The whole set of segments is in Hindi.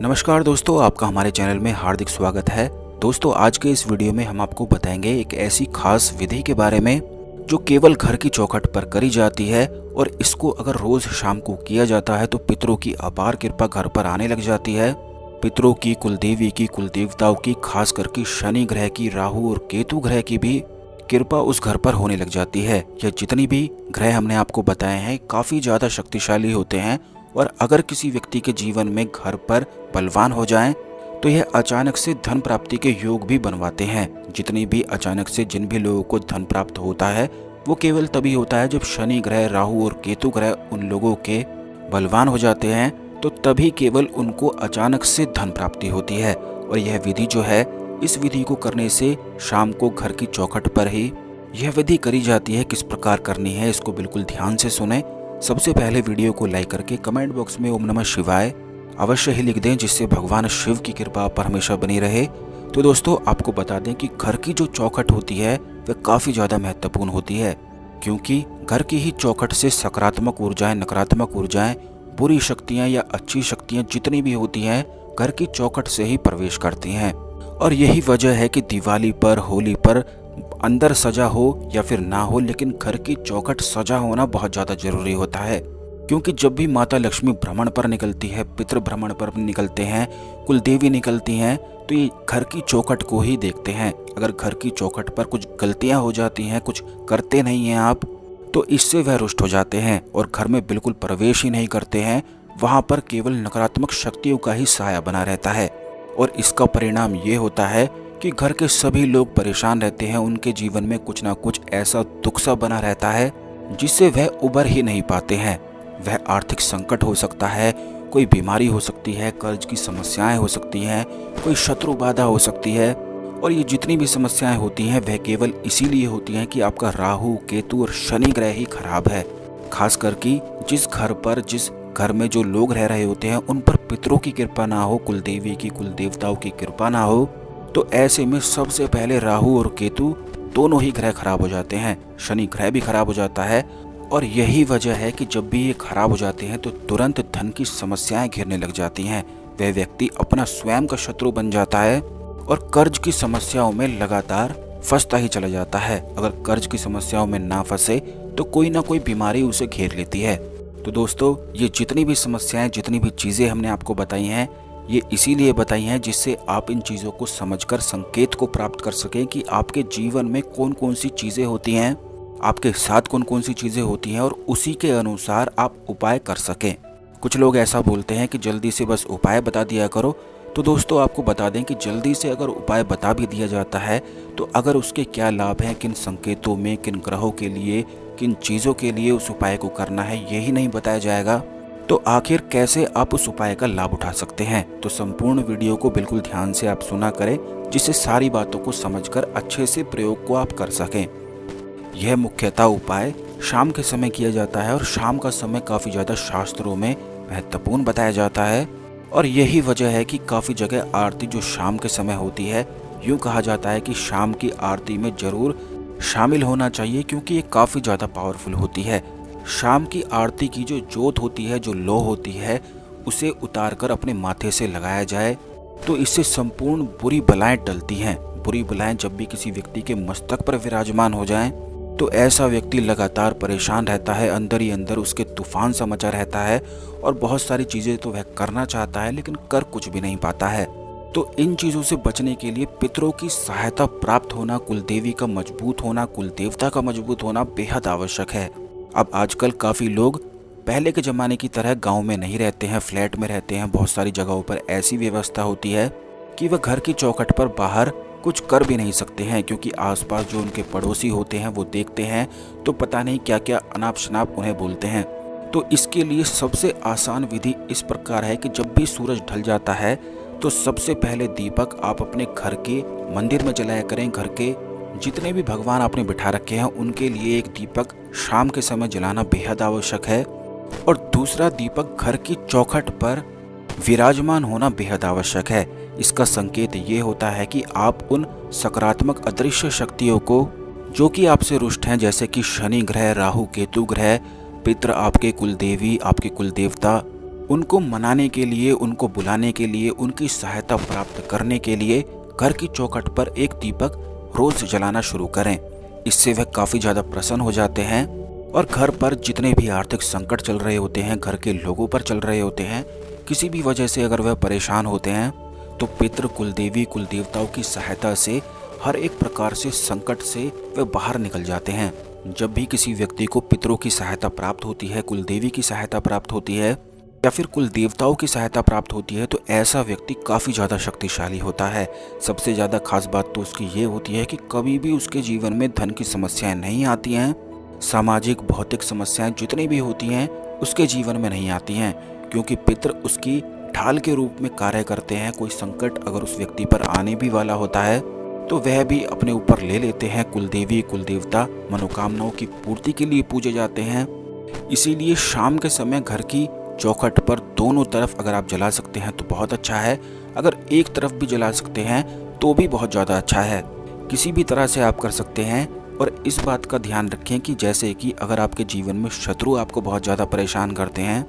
नमस्कार दोस्तों, आपका हमारे चैनल में हार्दिक स्वागत है। दोस्तों, आज के इस वीडियो में हम आपको बताएंगे एक ऐसी खास विधि के बारे में जो केवल घर की चौखट पर करी जाती है और इसको अगर रोज शाम को किया जाता है तो पितरों की अपार कृपा घर पर आने लग जाती है। पितरों की, कुलदेवी की, कुलदेवताओं की, खास करके शनि ग्रह की, राहु और केतु ग्रह की भी कृपा उस घर पर होने लग जाती है। यह जितनी भी ग्रह हमने आपको बताए हैं काफ़ी ज़्यादा शक्तिशाली होते हैं और अगर किसी व्यक्ति के जीवन में घर पर बलवान हो जाएं तो यह अचानक से धन प्राप्ति के योग भी बनवाते हैं। जितनी भी अचानक से जिन भी लोगों को धन प्राप्त होता है वो केवल तभी होता है जब शनि ग्रह, राहु और केतु ग्रह उन लोगों के बलवान हो जाते हैं, तो तभी केवल उनको अचानक से धन प्राप्ति होती है। और यह विधि जो है, इस विधि को करने से शाम को घर की चौखट पर ही यह विधि करी जाती है। किस प्रकार करनी है इसको बिल्कुल ध्यान से सुने। सबसे पहले वीडियो को लाइक करके कमेंट बॉक्स में ओम नमः शिवाय अवश्य ही लिख दें, जिससे भगवान शिव की कृपा आप पर हमेशा बनी रहे। तो दोस्तों, आपको बता दें कि घर की जो चौखट होती है वह काफ़ी ज़्यादा महत्वपूर्ण होती है, क्योंकि घर की ही चौखट से सकारात्मक ऊर्जाएं, नकारात्मक ऊर्जाएं, बुरी शक्तियां या अच्छी शक्तियां जितनी भी होती हैं घर की चौखट से ही प्रवेश करती हैं। और यही वजह है कि दिवाली पर, होली पर अंदर सजा हो या फिर ना हो, लेकिन घर की चौखट सजा होना बहुत ज़्यादा जरूरी होता है। क्योंकि जब भी माता लक्ष्मी भ्रमण पर निकलती है, पितृ भ्रमण पर निकलते हैं, कुलदेवी निकलती हैं, तो ये घर की चौखट को ही देखते हैं। अगर घर की चौखट पर कुछ गलतियां हो जाती हैं, कुछ करते नहीं हैं आप, तो इससे वह रुष्ट हो जाते हैं और घर में बिल्कुल प्रवेश ही नहीं करते हैं। वहाँ पर केवल नकारात्मक शक्तियों का ही साया बना रहता है और इसका परिणाम ये होता है कि घर के सभी लोग परेशान रहते हैं। उनके जीवन में कुछ ना कुछ ऐसा दुख सा बना रहता है जिससे वह उबर ही नहीं पाते हैं। वह आर्थिक संकट हो सकता है, कोई बीमारी हो सकती है, कर्ज की समस्याएं हो सकती हैं, कोई शत्रु बाधा हो सकती है। और ये जितनी भी समस्याएं होती हैं वह केवल इसीलिए होती हैं कि आपका राहु, केतु और शनि ग्रह ही खराब है। खास करके जिस घर में जो लोग रह रहे होते हैं उन पर पितरों की कृपा ना हो, कुलदेवी की, कुलदेवताओं की कृपा ना हो, तो ऐसे में सबसे पहले राहु और केतु दोनों ही ग्रह खराब हो जाते हैं। शनि ग्रह भी खराब हो जाता है और यही वजह है कि जब भी ये खराब हो जाते हैं तो तुरंत धन की समस्याएं घिरने लग जाती हैं। वह व्यक्ति अपना स्वयं का शत्रु बन जाता है और कर्ज की समस्याओं में लगातार फंसता ही चला जाता है। अगर कर्ज की समस्याओं में ना फंसे तो कोई ना कोई बीमारी उसे घेर लेती है। तो दोस्तों, ये जितनी भी समस्याएं, जितनी भी चीज़ें हमने आपको बताई हैं, ये इसीलिए बताई हैं जिससे आप इन चीज़ों को समझकर संकेत को प्राप्त कर सकें कि आपके जीवन में कौन कौन सी चीज़ें होती हैं, आपके साथ कौन कौन सी चीज़ें होती हैं और उसी के अनुसार आप उपाय कर सकें। कुछ लोग ऐसा बोलते हैं कि जल्दी से बस उपाय बता दिया करो। तो दोस्तों, आपको बता दें कि जल्दी से अगर उपाय बता भी दिया जाता है तो अगर उसके क्या लाभ हैं, किन संकेतों में, किन ग्रहों के लिए, किन चीज़ों के लिए उस उपाय को करना है, यही नहीं बताया जाएगा, तो आखिर कैसे आप उस उपाय का लाभ उठा सकते हैं। तो संपूर्ण वीडियो को बिल्कुल ध्यान से आप सुना करें, जिससे सारी बातों को समझकर अच्छे से प्रयोग को आप कर सकें। यह मुख्यतः उपाय शाम के समय किया जाता है और शाम का समय काफ़ी ज़्यादा शास्त्रों में महत्वपूर्ण बताया जाता है। और यही वजह है कि काफ़ी जगह आरती जो शाम के समय होती है, यूँ कहा जाता है कि शाम की आरती में ज़रूर शामिल होना चाहिए, क्योंकि ये काफ़ी ज़्यादा पावरफुल होती है। शाम की आरती की जो जोत होती है, जो लो होती है, उसे उतारकर अपने माथे से लगाया जाए तो इससे संपूर्ण बुरी बलाएं टलती हैं। बुरी बलाएं जब भी किसी व्यक्ति के मस्तक पर विराजमान हो जाएं तो ऐसा व्यक्ति लगातार परेशान रहता है, अंदर ही अंदर उसके तूफान सा मचा रहता है और बहुत सारी चीज़ें तो वह करना चाहता है लेकिन कर कुछ भी नहीं पाता है। तो इन चीज़ों से बचने के लिए पितरों की सहायता प्राप्त होना, कुलदेवी का मजबूत होना, कुलदेवता का मजबूत होना बेहद आवश्यक है। अब आजकल काफ़ी लोग पहले के ज़माने की तरह गांव में नहीं रहते हैं, फ्लैट में रहते हैं। बहुत सारी जगहों पर ऐसी व्यवस्था होती है कि वह घर की चौखट पर बाहर कुछ कर भी नहीं सकते हैं, क्योंकि आसपास जो उनके पड़ोसी होते हैं वो देखते हैं तो पता नहीं क्या क्या अनाप शनाप उन्हें बोलते हैं। तो इसके लिए सबसे आसान विधि इस प्रकार है कि जब भी सूरज ढल जाता है तो सबसे पहले दीपक आप अपने घर के मंदिर में जलाया करें। घर के जितने भी भगवान आपने बिठा रखे हैं उनके लिए एक दीपक शाम के समय जलाना बेहद आवश्यक है और दूसरा दीपक घर की चौखट पर विराजमान होना बेहद आवश्यक है। इसका संकेत ये होता है कि आप उन सकारात्मक अदृश्य शक्तियों को, जो कि आपसे रुष्ट हैं, जैसे कि शनि ग्रह, राहु, केतु ग्रह, पितृ, आपके कुलदेवी, आपके कुलदेवता, उनको मनाने के लिए, उनको बुलाने के लिए, उनकी सहायता प्राप्त करने के लिए घर की चौखट पर एक दीपक रोज जलाना शुरू करें। इससे वह काफ़ी ज़्यादा प्रसन्न हो जाते हैं और घर पर जितने भी आर्थिक संकट चल रहे होते हैं, घर के लोगों पर चल रहे होते हैं, किसी भी वजह से अगर वह परेशान होते हैं तो पितृ, कुलदेवी, कुलदेवताओं की सहायता से हर एक प्रकार से संकट से वे बाहर निकल जाते हैं। जब भी किसी व्यक्ति को पितरों की सहायता प्राप्त होती है, कुलदेवी की सहायता प्राप्त होती है या फिर कुल देवताओं की सहायता प्राप्त होती है तो ऐसा व्यक्ति काफ़ी ज़्यादा शक्तिशाली होता है। सबसे ज़्यादा खास बात तो उसकी ये होती है कि कभी भी उसके जीवन में धन की समस्याएं नहीं आती हैं। सामाजिक भौतिक समस्याएं जितनी भी होती हैं उसके जीवन में नहीं आती हैं, क्योंकि पितृ उसकी ढाल के रूप में कार्य करते हैं। कोई संकट अगर उस व्यक्ति पर आने भी वाला होता है तो वह भी अपने ऊपर ले लेते हैं। कुलदेवी, कुलदेवता मनोकामनाओं की पूर्ति के लिए पूजे जाते हैं। इसीलिए शाम के समय घर की चौखट पर दोनों तरफ अगर आप जला सकते हैं तो बहुत अच्छा है। अगर एक तरफ भी जला सकते हैं तो भी बहुत ज़्यादा अच्छा है। किसी भी तरह से आप कर सकते हैं। और इस बात का ध्यान रखें कि जैसे कि अगर आपके जीवन में शत्रु आपको बहुत ज़्यादा परेशान करते हैं,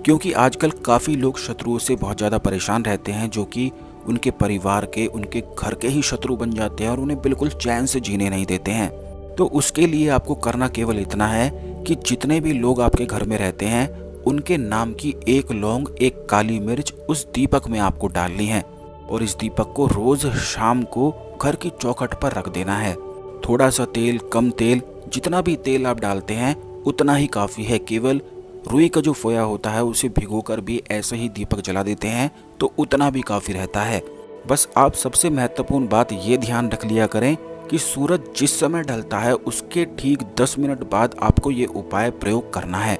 क्योंकि आजकल काफ़ी लोग शत्रुओं से बहुत ज़्यादा परेशान रहते हैं, जो कि उनके परिवार के, उनके घर के ही शत्रु बन जाते हैं और उन्हें बिल्कुल चैन से जीने नहीं देते हैं। तो उसके लिए आपको करना केवल इतना है कि जितने भी लोग आपके घर में रहते हैं उनके नाम की एक लौंग, एक काली मिर्च उस दीपक में आपको डालनी है और इस दीपक को रोज शाम को घर की चौखट पर रख देना है। थोड़ा सा तेल, कम तेल, जितना भी तेल आप डालते हैं उतना ही काफ़ी है। केवल रुई का जो फोया होता है उसे भिगोकर भी ऐसे ही दीपक जला देते हैं तो उतना भी काफ़ी रहता है। बस आप सबसे महत्वपूर्ण बात ये ध्यान रख लिया करें कि सूरज जिस समय ढलता है उसके ठीक 10 मिनट बाद आपको ये उपाय प्रयोग करना है,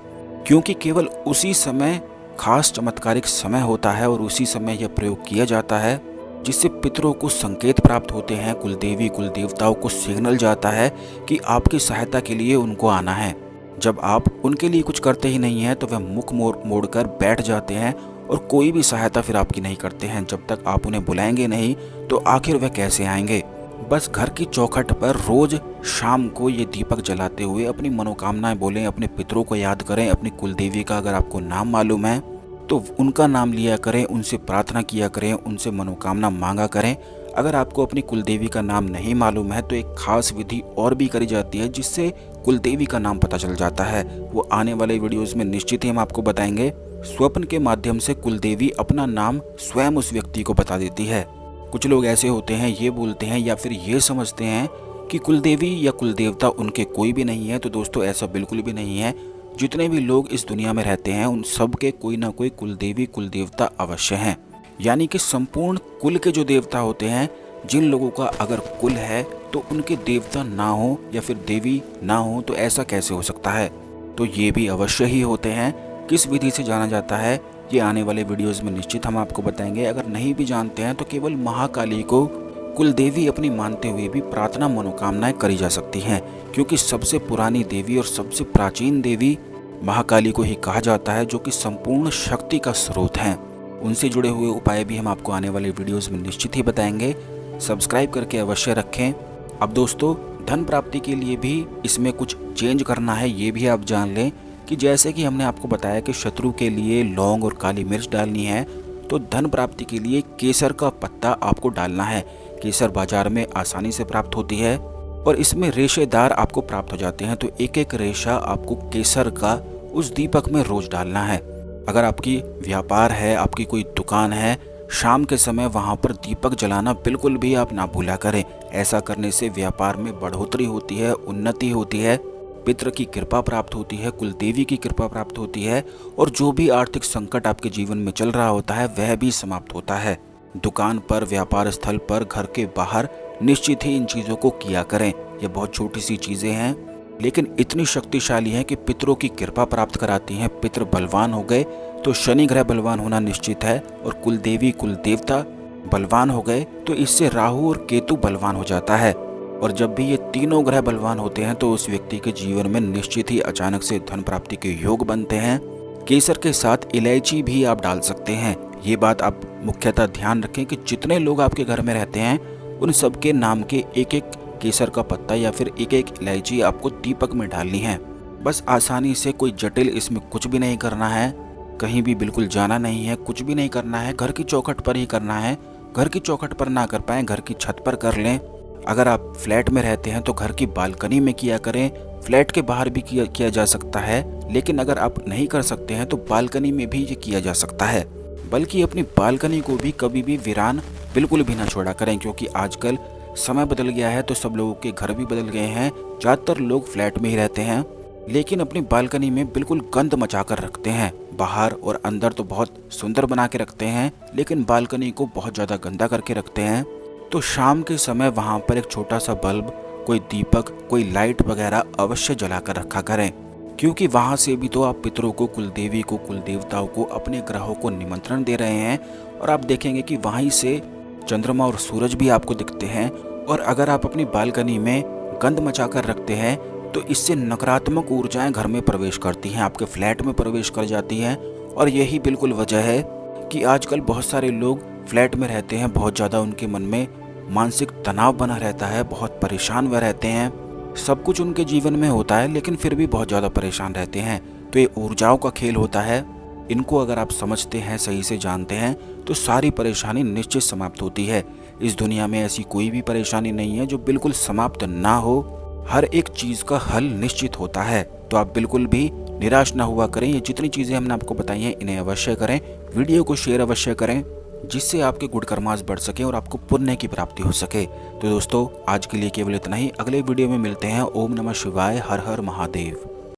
क्योंकि केवल उसी समय खास चमत्कारिक समय होता है और उसी समय यह प्रयोग किया जाता है, जिससे पितरों को संकेत प्राप्त होते हैं। कुलदेवी, कुलदेवताओं को सिग्नल जाता है कि आपकी सहायता के लिए उनको आना है। जब आप उनके लिए कुछ करते ही नहीं हैं तो वह मुख मोड़कर बैठ जाते हैं और कोई भी सहायता फिर आपकी नहीं करते हैं। जब तक आप उन्हें बुलाएंगे नहीं तो आखिर वह कैसे आएंगे। बस घर की चौखट पर रोज शाम को ये दीपक जलाते हुए अपनी मनोकामनाएं बोलें, अपने पितरों को याद करें। अपनी कुलदेवी का अगर आपको नाम मालूम है तो उनका नाम लिया करें, उनसे प्रार्थना किया करें, उनसे मनोकामना मांगा करें। अगर आपको अपनी कुलदेवी का नाम नहीं मालूम है तो एक खास विधि और भी करी जाती है जिससे कुलदेवी का नाम पता चल जाता है। वो आने वाले वीडियोस में निश्चित ही हम आपको बताएंगे। स्वप्न के माध्यम से कुलदेवी अपना नाम स्वयं उस व्यक्ति को बता देती है। कुछ लोग ऐसे होते हैं, ये बोलते हैं या फिर ये समझते हैं कि कुलदेवी या कुलदेवता उनके कोई भी नहीं है। तो दोस्तों ऐसा बिल्कुल भी नहीं है। जितने भी लोग इस दुनिया में रहते हैं उन सब के कोई ना कोई कुलदेवी, कुलदेवता अवश्य हैं। यानी कि संपूर्ण कुल के जो देवता होते हैं, जिन लोगों का अगर कुल है तो उनके देवता ना हो या फिर देवी ना हो तो ऐसा कैसे हो सकता है। तो ये भी अवश्य ही होते हैं। किस विधि से जाना जाता है ये आने वाले वीडियोस में निश्चित हम आपको बताएंगे। अगर नहीं भी जानते हैं तो केवल महाकाली को कुलदेवी अपनी मानते हुए भी प्रार्थना, मनोकामनाएं करी जा सकती हैं, क्योंकि सबसे पुरानी देवी और सबसे प्राचीन देवी महाकाली को ही कहा जाता है, जो कि संपूर्ण शक्ति का स्रोत हैं। उनसे जुड़े हुए उपाय भी हम आपको आने वाले वीडियोस में निश्चित ही बताएंगे। सब्सक्राइब करके अवश्य रखें। अब दोस्तों धन प्राप्ति के लिए भी इसमें कुछ चेंज करना है, ये भी आप जान लें कि जैसे कि हमने आपको बताया कि शत्रु के लिए लौंग और काली मिर्च डालनी है, तो धन प्राप्ति के लिए केसर का पत्ता आपको डालना है। केसर बाजार में आसानी से प्राप्त होती है और इसमें रेशेदार आपको प्राप्त हो जाते हैं। तो एक एक रेशा आपको केसर का उस दीपक में रोज डालना है। अगर आपकी व्यापार है, आपकी कोई दुकान है, शाम के समय वहां पर दीपक जलाना बिल्कुल भी आप ना भूला करें। ऐसा करने से व्यापार में बढ़ोतरी होती है, उन्नति होती है, पितृ की कृपा प्राप्त होती है, कुलदेवी की कृपा प्राप्त होती है और जो भी आर्थिक संकट आपके जीवन में चल रहा होता है वह भी समाप्त होता है। दुकान पर, व्यापार स्थल पर, घर के बाहर निश्चित ही इन चीज़ों को किया करें। ये बहुत छोटी सी चीज़ें हैं लेकिन इतनी शक्तिशाली हैं कि पितरों की कृपा प्राप्त कराती हैं। पितृ बलवान हो गए तो शनि ग्रह बलवान होना निश्चित है और कुलदेवी, कुलदेवता बलवान हो गए तो इससे राहु और केतु बलवान हो जाता है। और जब भी ये तीनों ग्रह बलवान होते हैं तो उस व्यक्ति के जीवन में निश्चित ही अचानक से धन प्राप्ति के योग बनते हैं। केसर के साथ इलायची भी आप डाल सकते हैं। ये बात आप मुख्यतः ध्यान रखें कि जितने लोग आपके घर में रहते हैं उन सबके नाम के एक एक केसर का पत्ता या फिर एक एक इलायची आपको दीपक में डालनी है। बस आसानी से, कोई जटिल इसमें कुछ भी नहीं करना है। कहीं भी बिल्कुल जाना नहीं है, कुछ भी नहीं करना है, घर की चौखट पर ही करना है। घर की चौखट पर ना कर पाए, घर की छत पर कर लें। अगर आप फ्लैट में रहते हैं तो घर की बालकनी में किया करें। फ्लैट के बाहर भी किया जा सकता है, लेकिन अगर आप नहीं कर सकते हैं तो बालकनी में भी ये किया जा सकता है। बल्कि अपनी बालकनी को भी कभी भी वीरान बिल्कुल भी ना छोड़ा करें, क्योंकि आजकल समय बदल गया है तो सब लोगों के घर भी बदल गए हैं। ज़्यादातर लोग फ्लैट में ही रहते हैं, लेकिन अपनी बालकनी में बिल्कुल गंद मचा कर रखते हैं। बाहर और अंदर तो बहुत सुंदर बना के रखते हैं, लेकिन बालकनी को बहुत ज़्यादा गंदा करके रखते हैं। तो शाम के समय वहाँ पर एक छोटा सा बल्ब, कोई दीपक, कोई लाइट वगैरह अवश्य जला कर रखा करें, क्योंकि वहाँ से भी तो आप पितरों को, कुलदेवी को, कुल देवताओं को, अपने ग्रहों को निमंत्रण दे रहे हैं। और आप देखेंगे कि वहीं से चंद्रमा और सूरज भी आपको दिखते हैं। और अगर आप अपनी बालकनी में गंद मचा कर रखते हैं तो इससे नकारात्मक ऊर्जाएं घर में प्रवेश करती हैं, आपके फ्लैट में प्रवेश कर जाती हैं। और यही बिल्कुल वजह है कि आजकल बहुत सारे लोग फ्लैट में रहते हैं, बहुत ज़्यादा उनके मन में मानसिक तनाव बना रहता है, बहुत परेशान वह रहते हैं। सब कुछ उनके जीवन में होता है, लेकिन फिर भी बहुत ज़्यादा परेशान रहते हैं। तो ये ऊर्जाओं का खेल होता है। इनको अगर आप समझते हैं, सही से जानते हैं, तो सारी परेशानी निश्चित समाप्त होती है। इस दुनिया में ऐसी कोई भी परेशानी नहीं है जो बिल्कुल समाप्त ना हो। हर एक चीज़ का हल निश्चित होता है। तो आप बिल्कुल भी निराश ना हुआ करें। ये जितनी चीज़ें हमने आपको बताई हैं इन्हें अवश्य करें। वीडियो को शेयर अवश्य करें, जिससे आपके गुड कर्मास बढ़ सके और आपको पुण्य की प्राप्ति हो सके। तो दोस्तों, आज के लिए केवल इतना ही। अगले वीडियो में मिलते हैं। ओम नमः शिवाय, हर हर महादेव।